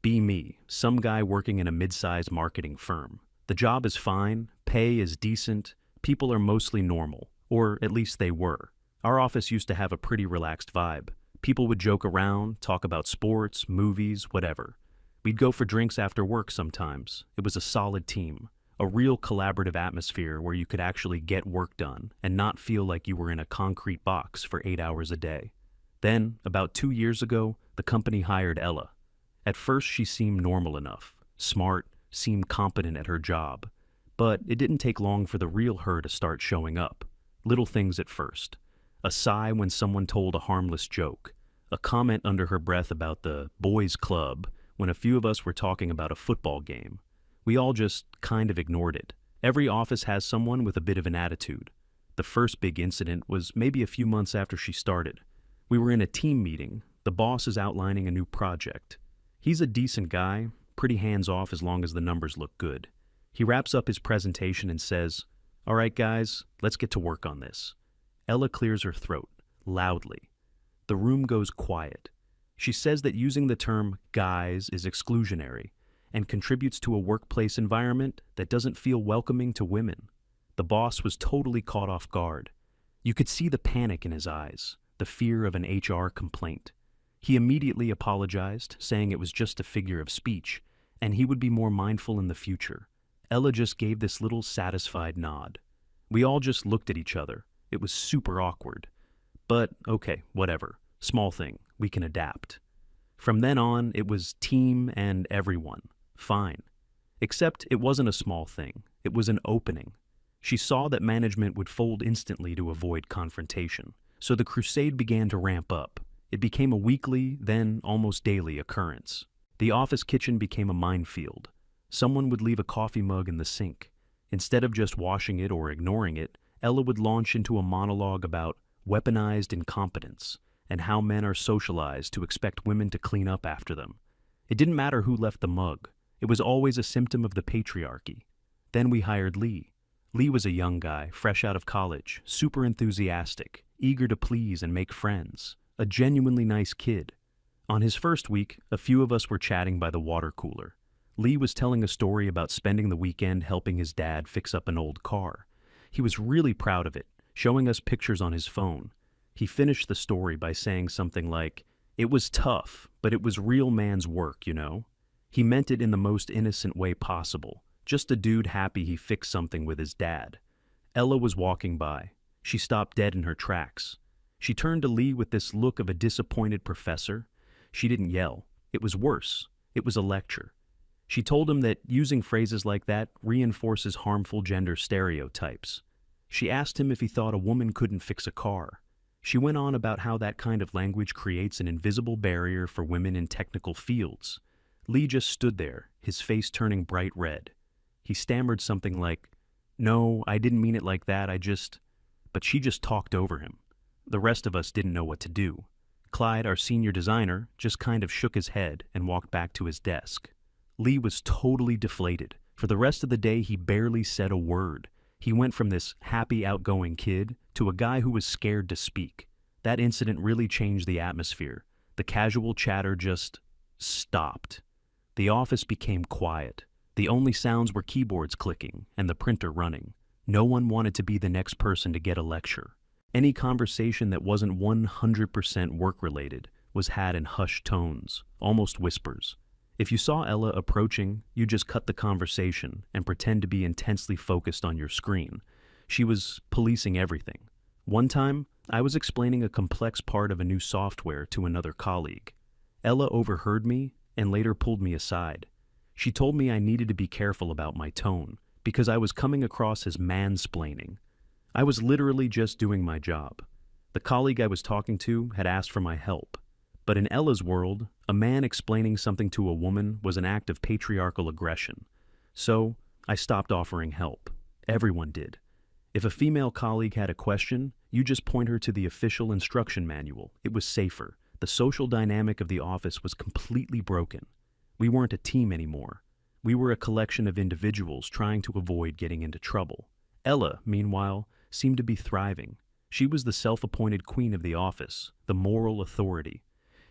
Be me, some guy working in a mid-sized marketing firm. The job is fine, pay is decent, people are mostly normal, or at least they were. Our office used to have a pretty relaxed vibe. People would joke around, talk about sports, movies, whatever. We'd go for drinks after work sometimes. It was a solid team, a real collaborative atmosphere where you could actually get work done and not feel like you were in a concrete box for 8 hours a day. Then, about 2 years ago, the company hired Ella. At first, she seemed normal enough, smart, seemed competent at her job. But it didn't take long for the real her to start showing up. Little things at first. A sigh when someone told a harmless joke. A comment under her breath about the boys' club when a few of us were talking about a football game. We all just kind of ignored it. Every office has someone with a bit of an attitude. The first big incident was maybe a few months after she started. We were in a team meeting. The boss is outlining a new project. He's a decent guy, pretty hands-off as long as the numbers look good. He wraps up his presentation and says, "All right, guys, let's get to work on this." Ella clears her throat, loudly. The room goes quiet. She says that using the term guys is exclusionary and contributes to a workplace environment that doesn't feel welcoming to women. The boss was totally caught off guard. You could see the panic in his eyes, the fear of an HR complaint. He immediately apologized, saying it was just a figure of speech, and he would be more mindful in the future. Ella just gave this little satisfied nod. We all just looked at each other. It was super awkward. But okay, whatever. Small thing. We can adapt. From then on, it was team and everyone. Fine. Except it wasn't a small thing. It was an opening. She saw that management would fold instantly to avoid confrontation. So the crusade began to ramp up. It became a weekly, then almost daily occurrence. The office kitchen became a minefield. Someone would leave a coffee mug in the sink. Instead of just washing it or ignoring it, Ella would launch into a monologue about weaponized incompetence and how men are socialized to expect women to clean up after them. It didn't matter who left the mug. It was always a symptom of the patriarchy. Then we hired Lee. Lee was a young guy, fresh out of college, super enthusiastic, eager to please and make friends. A genuinely nice kid. On his first week, a few of us were chatting by the water cooler. Lee was telling a story about spending the weekend helping his dad fix up an old car. He was really proud of it, showing us pictures on his phone. He finished the story by saying something like, "It was tough, but it was real man's work, you know?" He meant it in the most innocent way possible, just a dude happy he fixed something with his dad. Ella was walking by. She stopped dead in her tracks. She turned to Lee with this look of a disappointed professor. She didn't yell. It was worse. It was a lecture. She told him that using phrases like that reinforces harmful gender stereotypes. She asked him if he thought a woman couldn't fix a car. She went on about how that kind of language creates an invisible barrier for women in technical fields. Lee just stood there, his face turning bright red. He stammered something like, "No, I didn't mean it like that, But she just talked over him. The rest of us didn't know what to do. Clyde, our senior designer, just kind of shook his head and walked back to his desk. Lee was totally deflated. For the rest of the day, he barely said a word. He went from this happy, outgoing kid to a guy who was scared to speak. That incident really changed the atmosphere. The casual chatter just stopped. The office became quiet. The only sounds were keyboards clicking and the printer running. No one wanted to be the next person to get a lecture. Any conversation that wasn't 100% work-related was had in hushed tones, almost whispers. If you saw Ella approaching, you just cut the conversation and pretend to be intensely focused on your screen. She was policing everything. One time, I was explaining a complex part of a new software to another colleague. Ella overheard me and later pulled me aside. She told me I needed to be careful about my tone because I was coming across as mansplaining. I was literally just doing my job. The colleague I was talking to had asked for my help. But in Ella's world, a man explaining something to a woman was an act of patriarchal aggression. So, I stopped offering help. Everyone did. If a female colleague had a question, you just point her to the official instruction manual. It was safer. The social dynamic of the office was completely broken. We weren't a team anymore. We were a collection of individuals trying to avoid getting into trouble. Ella, meanwhile, seemed to be thriving. She was the self-appointed queen of the office, the moral authority.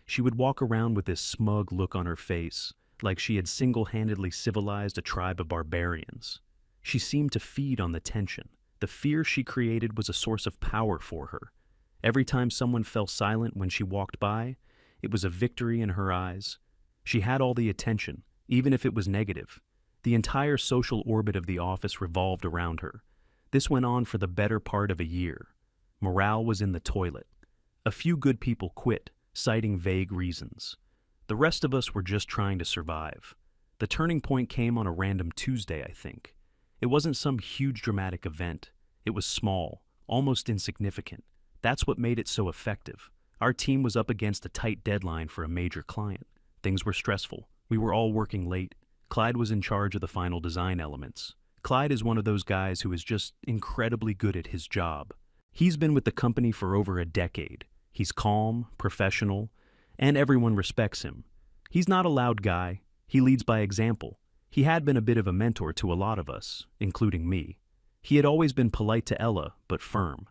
She would walk around with this smug look on her face, like she had single-handedly civilized a tribe of barbarians. She seemed to feed on the tension. The fear she created was a source of power for her. Every time someone fell silent when she walked by, it was a victory in her eyes. She had all the attention, even if it was negative. The entire social orbit of the office revolved around her. This went on for the better part of a year. Morale was in the toilet. A few good people quit, citing vague reasons. The rest of us were just trying to survive. The turning point came on a random Tuesday, I think. It wasn't some huge dramatic event. It was small, almost insignificant. That's what made it so effective. Our team was up against a tight deadline for a major client. Things were stressful. We were all working late. Clyde was in charge of the final design elements. Clyde is one of those guys who is just incredibly good at his job. He's been with the company for over a decade. He's calm, professional, and everyone respects him. He's not a loud guy. He leads by example. He had been a bit of a mentor to a lot of us, including me. He had always been polite to Ella, but firm.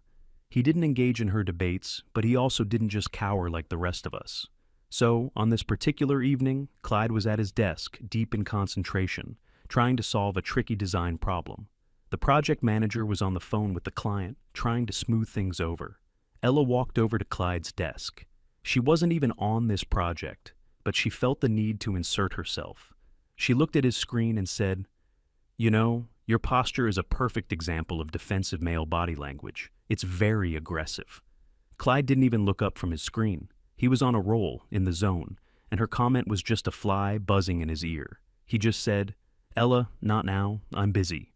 He didn't engage in her debates, but he also didn't just cower like the rest of us. So, on this particular evening, Clyde was at his desk, deep in concentration, trying to solve a tricky design problem. The project manager was on the phone with the client, trying to smooth things over. Ella walked over to Clyde's desk. She wasn't even on this project, but she felt the need to insert herself. She looked at his screen and said, "You know, your posture is a perfect example of defensive male body language. It's very aggressive." Clyde didn't even look up from his screen. He was on a roll, in the zone, and her comment was just a fly buzzing in his ear. He just said, "Ella, not now, I'm busy."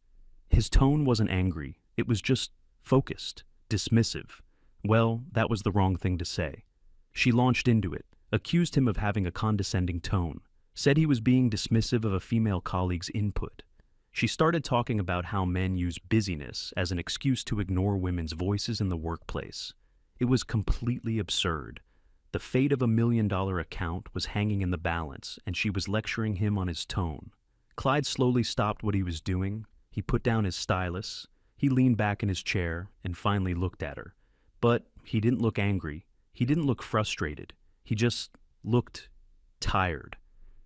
His tone wasn't angry. It was just focused, dismissive. Well, that was the wrong thing to say. She launched into it, accused him of having a condescending tone, said he was being dismissive of a female colleague's input. She started talking about how men use busyness as an excuse to ignore women's voices in the workplace. It was completely absurd. The fate of $1 million account was hanging in the balance, and she was lecturing him on his tone. Clyde slowly stopped what he was doing. He put down his stylus. He leaned back in his chair and finally looked at her. But he didn't look angry. He didn't look frustrated. He just looked tired.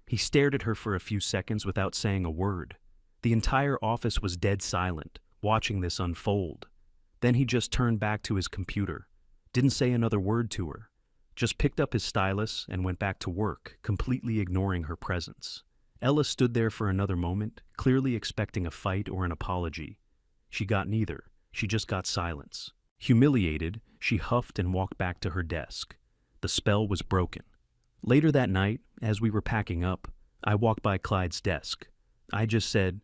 He stared at her for a few seconds without saying a word. The entire office was dead silent, watching this unfold. Then he just turned back to his computer, didn't say another word to her, just picked up his stylus and went back to work, completely ignoring her presence. Ella stood there for another moment, clearly expecting a fight or an apology. She got neither. She just got silence. Humiliated, she huffed and walked back to her desk. The spell was broken. Later that night, as we were packing up, I walked by Clyde's desk. I just said,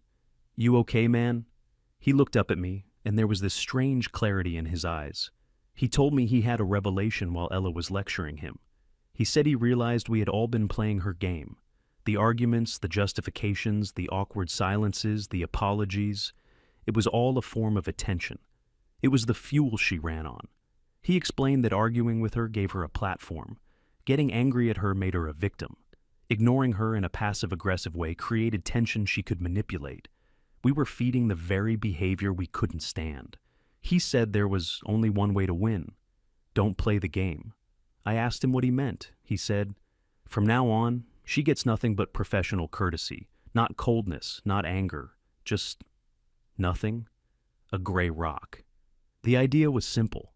"You okay, man?" He looked up at me, and there was this strange clarity in his eyes. He told me he had a revelation while Ella was lecturing him. He said he realized we had all been playing her game. The arguments, the justifications, the awkward silences, the apologies, it was all a form of attention. It was the fuel she ran on. He explained that arguing with her gave her a platform. Getting angry at her made her a victim. Ignoring her in a passive-aggressive way created tension she could manipulate. We were feeding the very behavior we couldn't stand. He said there was only one way to win. Don't play the game. I asked him what he meant. He said, "From now on, she gets nothing but professional courtesy. Not coldness, not anger. Just nothing. A gray rock." The idea was simple.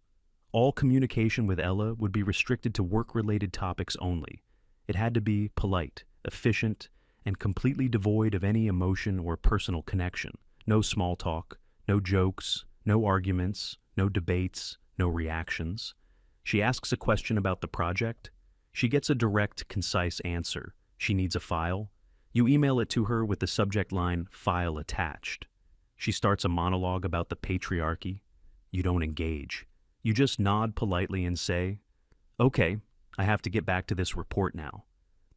All communication with Ella would be restricted to work-related topics only. It had to be polite, efficient, and completely devoid of any emotion or personal connection. No small talk, no jokes, no arguments, no debates, no reactions. She asks a question about the project. She gets a direct, concise answer. She needs a file. You email it to her with the subject line, "File attached." She starts a monologue about the patriarchy. You don't engage. You just nod politely and say, "Okay, I have to get back to this report now."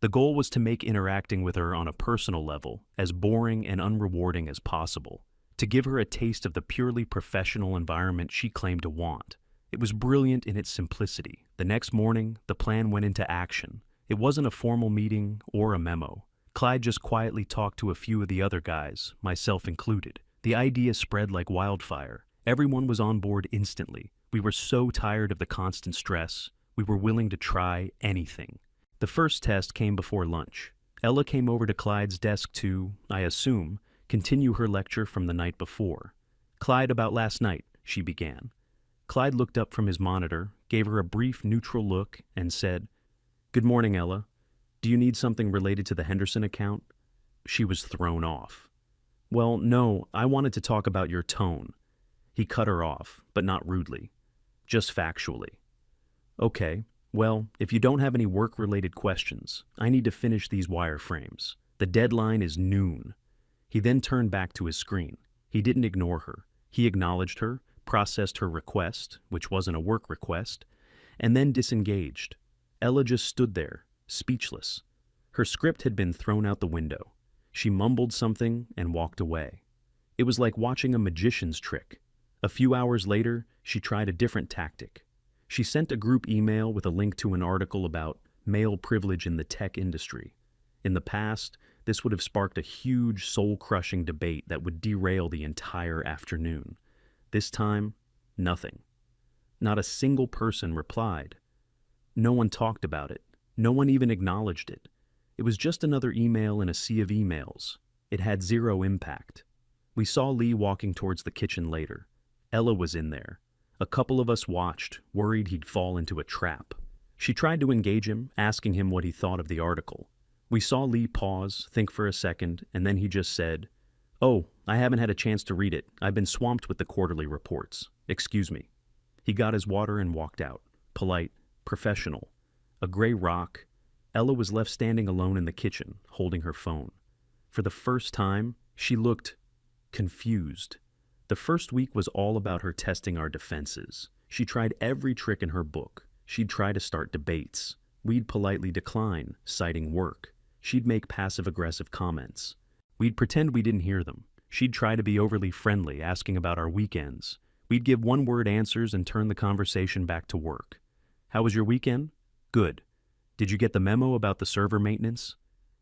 The goal was to make interacting with her on a personal level as boring and unrewarding as possible, to give her a taste of the purely professional environment she claimed to want. It was brilliant in its simplicity. The next morning, the plan went into action. It wasn't a formal meeting or a memo. Clyde just quietly talked to a few of the other guys, myself included. The idea spread like wildfire. Everyone was on board instantly. We were so tired of the constant stress, we were willing to try anything. The first test came before lunch. Ella came over to Clyde's desk to, I assume, continue her lecture from the night before. "Clyde, about last night," she began. Clyde looked up from his monitor, gave her a brief, neutral look, and said, "Good morning, Ella. Do you need something related to the Henderson account?" She was thrown off. "Well, no, I wanted to talk about your tone." He cut her off, but not rudely. Just factually. "Okay, well, if you don't have any work-related questions, I need to finish these wireframes. The deadline is noon." He then turned back to his screen. He didn't ignore her. He acknowledged her, processed her request, which wasn't a work request, and then disengaged. Ella just stood there, speechless. Her script had been thrown out the window. She mumbled something and walked away. It was like watching a magician's trick. A few hours later, she tried a different tactic. She sent a group email with a link to an article about male privilege in the tech industry. In the past, this would have sparked a huge, soul-crushing debate that would derail the entire afternoon. This time, nothing. Not a single person replied. No one talked about it. No one even acknowledged it. It was just another email in a sea of emails. It had zero impact. We saw Lee walking towards the kitchen later. Ella was in there. A couple of us watched, worried he'd fall into a trap. She tried to engage him, asking him what he thought of the article. We saw Lee pause, think for a second, and then he just said, "Oh, I haven't had a chance to read it. I've been swamped with the quarterly reports. Excuse me." He got his water and walked out. Polite, professional. A gray rock. Ella was left standing alone in the kitchen, holding her phone. For the first time, she looked confused. The first week was all about her testing our defenses. She tried every trick in her book. She'd try to start debates. We'd politely decline, citing work. She'd make passive-aggressive comments. We'd pretend we didn't hear them. She'd try to be overly friendly, asking about our weekends. We'd give one-word answers and turn the conversation back to work. "How was your weekend?" "Good." "Did you get the memo about the server maintenance?"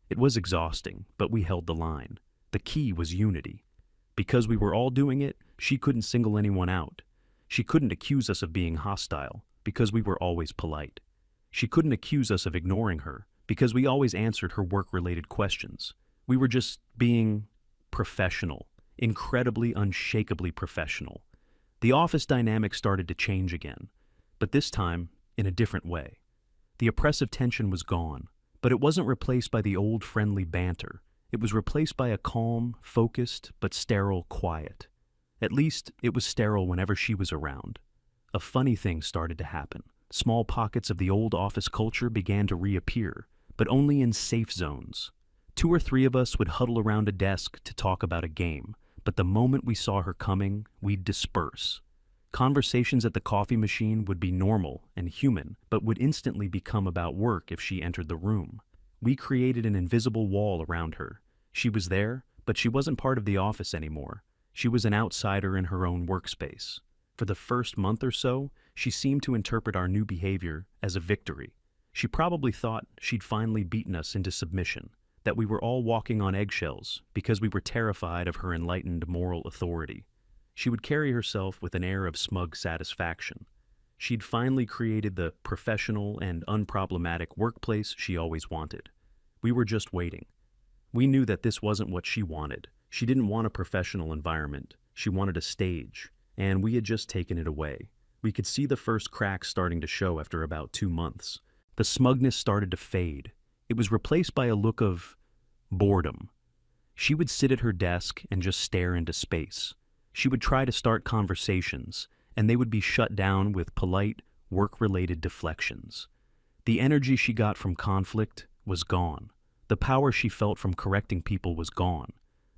It was exhausting, but we held the line. The key was unity. Because we were all doing it, she couldn't single anyone out. She couldn't accuse us of being hostile, because we were always polite. She couldn't accuse us of ignoring her, because we always answered her work-related questions. We were just being professional, incredibly, unshakably professional. The office dynamic started to change again, but this time in a different way. The oppressive tension was gone, but it wasn't replaced by the old friendly banter. It was replaced by a calm, focused, but sterile quiet. At least, it was sterile whenever she was around. A funny thing started to happen. Small pockets of the old office culture began to reappear, but only in safe zones. 2 or 3 of us would huddle around a desk to talk about a game, but the moment we saw her coming, we'd disperse. Conversations at the coffee machine would be normal and human, but would instantly become about work if she entered the room. We created an invisible wall around her. She was there, but she wasn't part of the office anymore. She was an outsider in her own workspace. For the first month or so, she seemed to interpret our new behavior as a victory. She probably thought she'd finally beaten us into submission, that we were all walking on eggshells because we were terrified of her enlightened moral authority. She would carry herself with an air of smug satisfaction. She'd finally created the professional and unproblematic workplace she always wanted. We were just waiting. We knew that this wasn't what she wanted. She didn't want a professional environment. She wanted a stage, and we had just taken it away. We could see the first cracks starting to show after about 2 months. The smugness started to fade. It was replaced by a look of boredom. She would sit at her desk and just stare into space. She would try to start conversations, and they would be shut down with polite, work-related deflections. The energy she got from conflict was gone. The power she felt from correcting people was gone.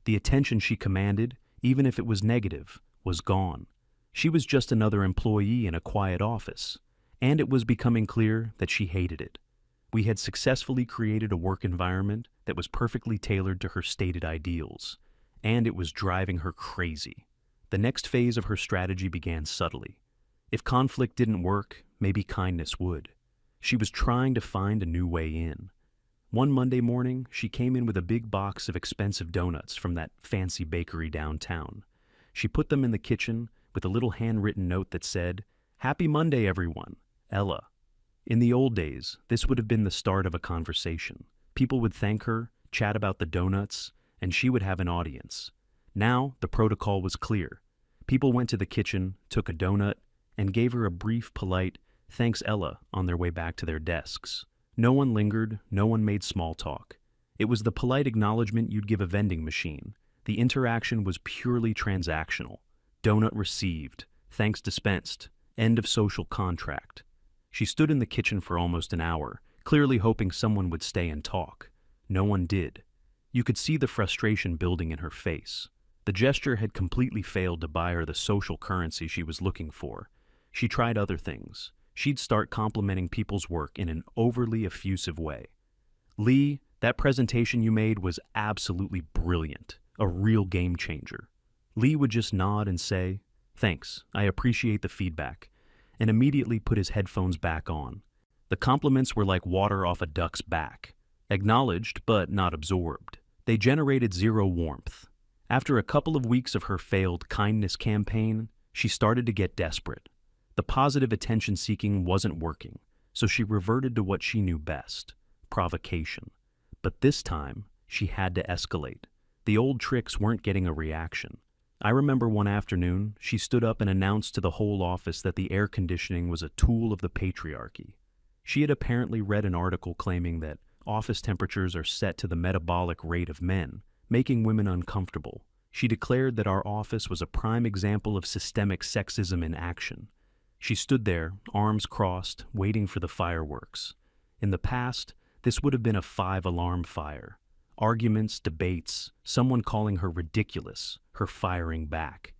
The attention she commanded, even if it was negative, was gone. She was just another employee in a quiet office, and it was becoming clear that she hated it. We had successfully created a work environment that was perfectly tailored to her stated ideals, and it was driving her crazy. The next phase of her strategy began subtly. If conflict didn't work, maybe kindness would. She was trying to find a new way in. One Monday morning, she came in with a big box of expensive donuts from that fancy bakery downtown. She put them in the kitchen with a little handwritten note that said, "Happy Monday, everyone, Ella." In the old days, this would have been the start of a conversation. People would thank her, chat about the donuts, and she would have an audience. Now, the protocol was clear. People went to the kitchen, took a donut, and gave her a brief, polite, "Thanks, Ella," on their way back to their desks. No one lingered, no one made small talk. It was the polite acknowledgement you'd give a vending machine. The interaction was purely transactional. Donut received, thanks dispensed, end of social contract. She stood in the kitchen for almost an hour, clearly hoping someone would stay and talk. No one did. You could see the frustration building in her face. The gesture had completely failed to buy her the social currency she was looking for. She tried other things. She'd start complimenting people's work in an overly effusive way. "Lee, that presentation you made was absolutely brilliant, a real game changer." Lee would just nod and say, "Thanks, I appreciate the feedback," and immediately put his headphones back on. The compliments were like water off a duck's back, acknowledged but not absorbed. They generated zero warmth. After a couple of weeks of her failed kindness campaign, she started to get desperate. The positive attention-seeking wasn't working, so she reverted to what she knew best: provocation. But this time, she had to escalate. The old tricks weren't getting a reaction. I remember one afternoon, she stood up and announced to the whole office that the air conditioning was a tool of the patriarchy. She had apparently read an article claiming that office temperatures are set to the metabolic rate of men, making women uncomfortable. She declared that our office was a prime example of systemic sexism in action. She stood there, arms crossed, waiting for the fireworks. In the past, this would have been a 5-alarm fire. Arguments, debates, someone calling her ridiculous, her firing back.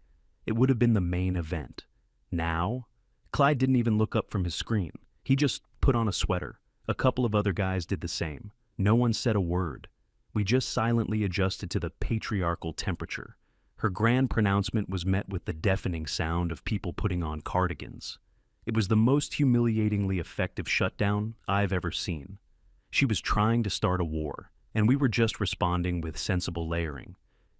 It would have been the main event. Now, Clyde didn't even look up from his screen. He just put on a sweater. A couple of other guys did the same. No one said a word. We just silently adjusted to the patriarchal temperature. Her grand pronouncement was met with the deafening sound of people putting on cardigans. It was the most humiliatingly effective shutdown I've ever seen. She was trying to start a war, and we were just responding with sensible layering.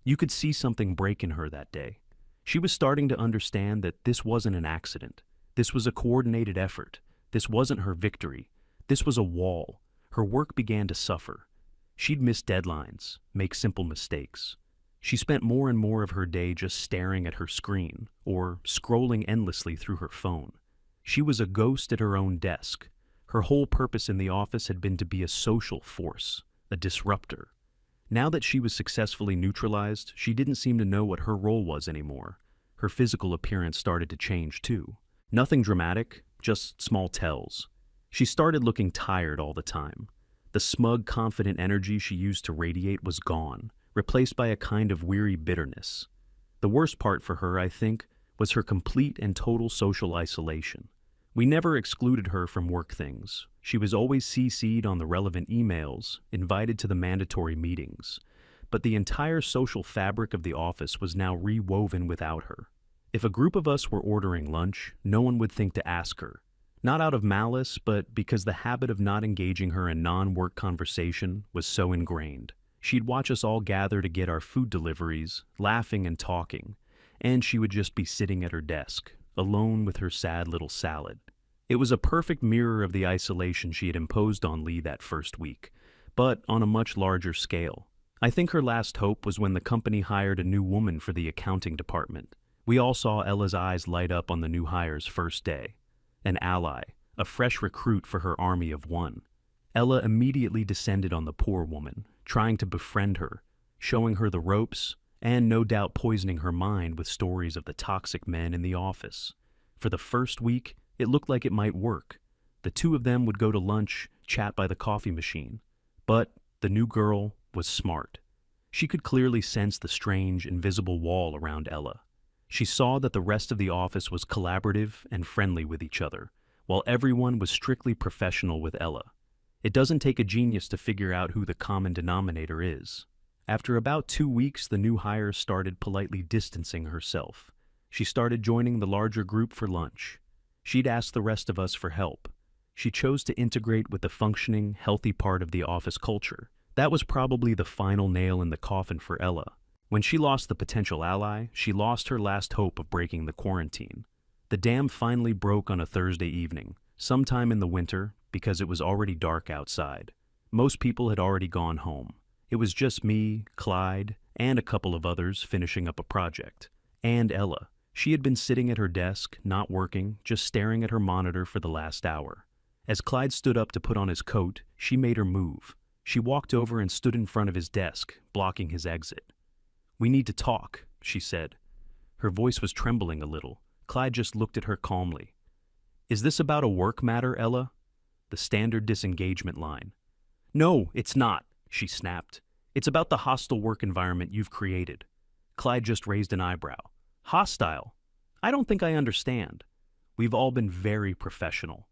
You could see something break in her that day. She was starting to understand that this wasn't an accident. This was a coordinated effort. This wasn't her victory. This was a wall. Her work began to suffer. She'd miss deadlines, make simple mistakes. She spent more and more of her day just staring at her screen or scrolling endlessly through her phone. She was a ghost at her own desk. Her whole purpose in the office had been to be a social force, a disruptor. Now that she was successfully neutralized, she didn't seem to know what her role was anymore. Her physical appearance started to change too. Nothing dramatic, just small tells. She started looking tired all the time. The smug, confident energy she used to radiate was gone, replaced by a kind of weary bitterness. The worst part for her, I think, was her complete and total social isolation. We never excluded her from work things. She was always CC'd on the relevant emails, invited to the mandatory meetings. But the entire social fabric of the office was now rewoven without her. If a group of us were ordering lunch, no one would think to ask her. Not out of malice, but because the habit of not engaging her in non-work conversation was so ingrained. She'd watch us all gather to get our food deliveries, laughing and talking, and she would just be sitting at her desk, alone with her sad little salad. It was a perfect mirror of the isolation she had imposed on Lee that first week, but on a much larger scale. I think her last hope was when the company hired a new woman for the accounting department. We all saw Ella's eyes light up on the new hire's first day. An ally, a fresh recruit for her army of one. Ella immediately descended on the poor woman, trying to befriend her, showing her the ropes, and no doubt poisoning her mind with stories of the toxic men in the office. For the first week, it looked like it might work. The two of them would go to lunch, chat by the coffee machine. But the new girl was smart. She could clearly sense the strange, invisible wall around Ella. She saw that the rest of the office was collaborative and friendly with each other, while everyone was strictly professional with Ella. It doesn't take a genius to figure out who the common denominator is. After about 2 weeks, the new hire started politely distancing herself. She started joining the larger group for lunch. She'd asked the rest of us for help. She chose to integrate with the functioning, healthy part of the office culture. That was probably the final nail in the coffin for Ella. When she lost the potential ally, she lost her last hope of breaking the quarantine. The dam finally broke on a Thursday evening, sometime in the winter, because it was already dark outside. Most people had already gone home. It was just me, Clyde, and a couple of others finishing up a project. And Ella. She had been sitting at her desk, not working, just staring at her monitor for the last hour. As Clyde stood up to put on his coat, she made her move. She walked over and stood in front of his desk, blocking his exit. "We need to talk," she said. Her voice was trembling a little. Clyde just looked at her calmly. "Is this about a work matter, Ella?" The standard disengagement line. "No, it's not," she snapped. "It's about the hostile work environment you've created." Clyde just raised an eyebrow. "Hostile? I don't think I understand. We've all been very professional."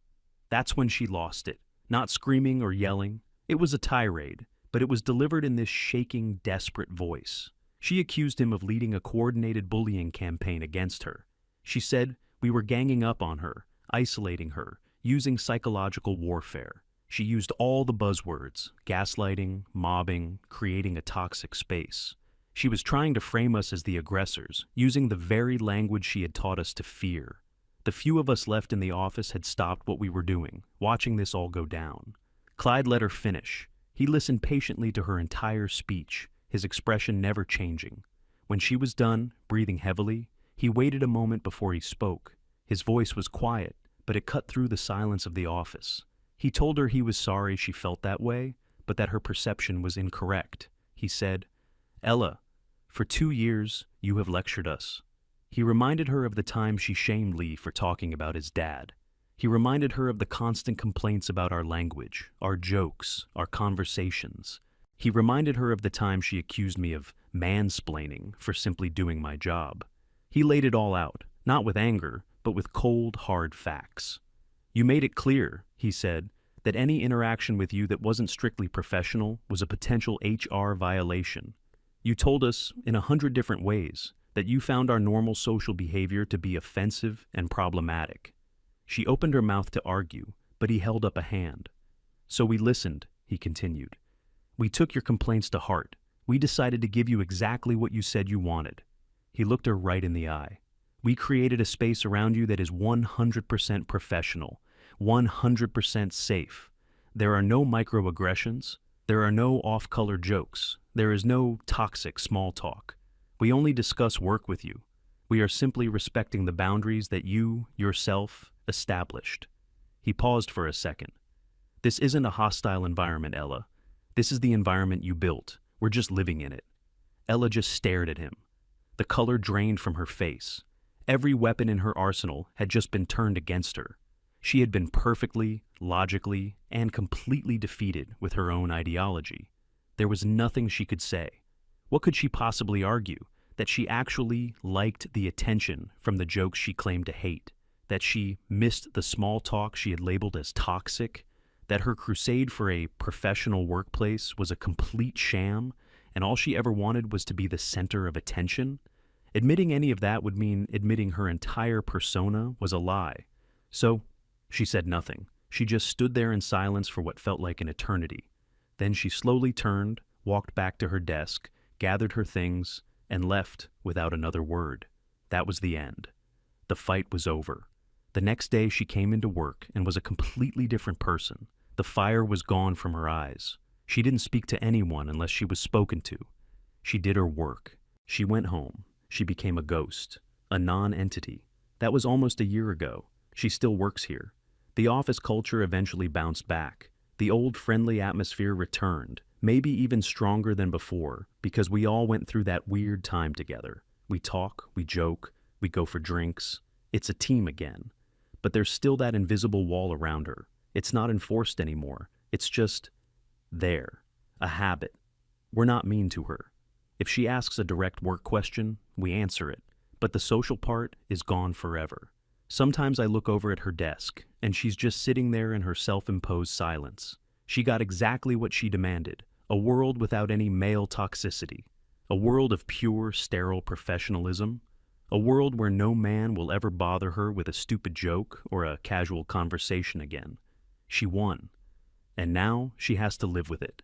That's when she lost it. Not screaming or yelling. It was a tirade, but it was delivered in this shaking, desperate voice. She accused him of leading a coordinated bullying campaign against her. She said we were ganging up on her, isolating her, using psychological warfare. She used all the buzzwords: gaslighting, mobbing, creating a toxic space. She was trying to frame us as the aggressors, using the very language she had taught us to fear. The few of us left in the office had stopped what we were doing, watching this all go down. Clyde let her finish. He listened patiently to her entire speech, his expression never changing. When she was done, breathing heavily, he waited a moment before he spoke. His voice was quiet, but it cut through the silence of the office. He told her he was sorry she felt that way, but that her perception was incorrect. He said, "Ella, for 2 years, you have lectured us." He reminded her of the time she shamed Lee for talking about his dad. He reminded her of the constant complaints about our language, our jokes, our conversations. He reminded her of the time she accused me of mansplaining for simply doing my job. He laid it all out, not with anger, but with cold, hard facts. "You made it clear," he said, "that any interaction with you that wasn't strictly professional was a potential HR violation. You told us, in 100 different ways, that you found our normal social behavior to be offensive and problematic." She opened her mouth to argue, but he held up a hand. "So we listened," he continued. "We took your complaints to heart. We decided to give you exactly what you said you wanted." He looked her right in the eye. "We created a space around you that is 100% professional, 100% safe. There are no microaggressions. There are no off-color jokes. There is no toxic small talk. We only discuss work with you. We are simply respecting the boundaries that you, yourself, established." He paused for a second. "This isn't a hostile environment, Ella. This is the environment you built. We're just living in it." Ella just stared at him. The color drained from her face. Every weapon in her arsenal had just been turned against her. She had been perfectly, logically, and completely defeated with her own ideology. There was nothing she could say. What could she possibly argue? That she actually liked the attention from the jokes she claimed to hate? That she missed the small talk she had labeled as toxic? That her crusade for a professional workplace was a complete sham, and all she ever wanted was to be the center of attention? Admitting any of that would mean admitting her entire persona was a lie. So, she said nothing. She just stood there in silence for what felt like an eternity. Then she slowly turned, walked back to her desk, gathered her things, and left without another word. That was the end. The fight was over. The next day she came into work and was a completely different person. The fire was gone from her eyes. She didn't speak to anyone unless she was spoken to. She did her work. She went home. She became a ghost, a non-entity. That was almost a year ago. She still works here. The office culture eventually bounced back. The old friendly atmosphere returned, maybe even stronger than before, because we all went through that weird time together. We talk, we joke, we go for drinks. It's a team again. But there's still that invisible wall around her. It's not enforced anymore. It's just there, a habit. We're not mean to her. If she asks a direct work question, we answer it. But the social part is gone forever. Sometimes I look over at her desk, and she's just sitting there in her self-imposed silence. She got exactly what she demanded, a world without any male toxicity, a world of pure, sterile professionalism, a world where no man will ever bother her with a stupid joke or a casual conversation again. She won, and now she has to live with it.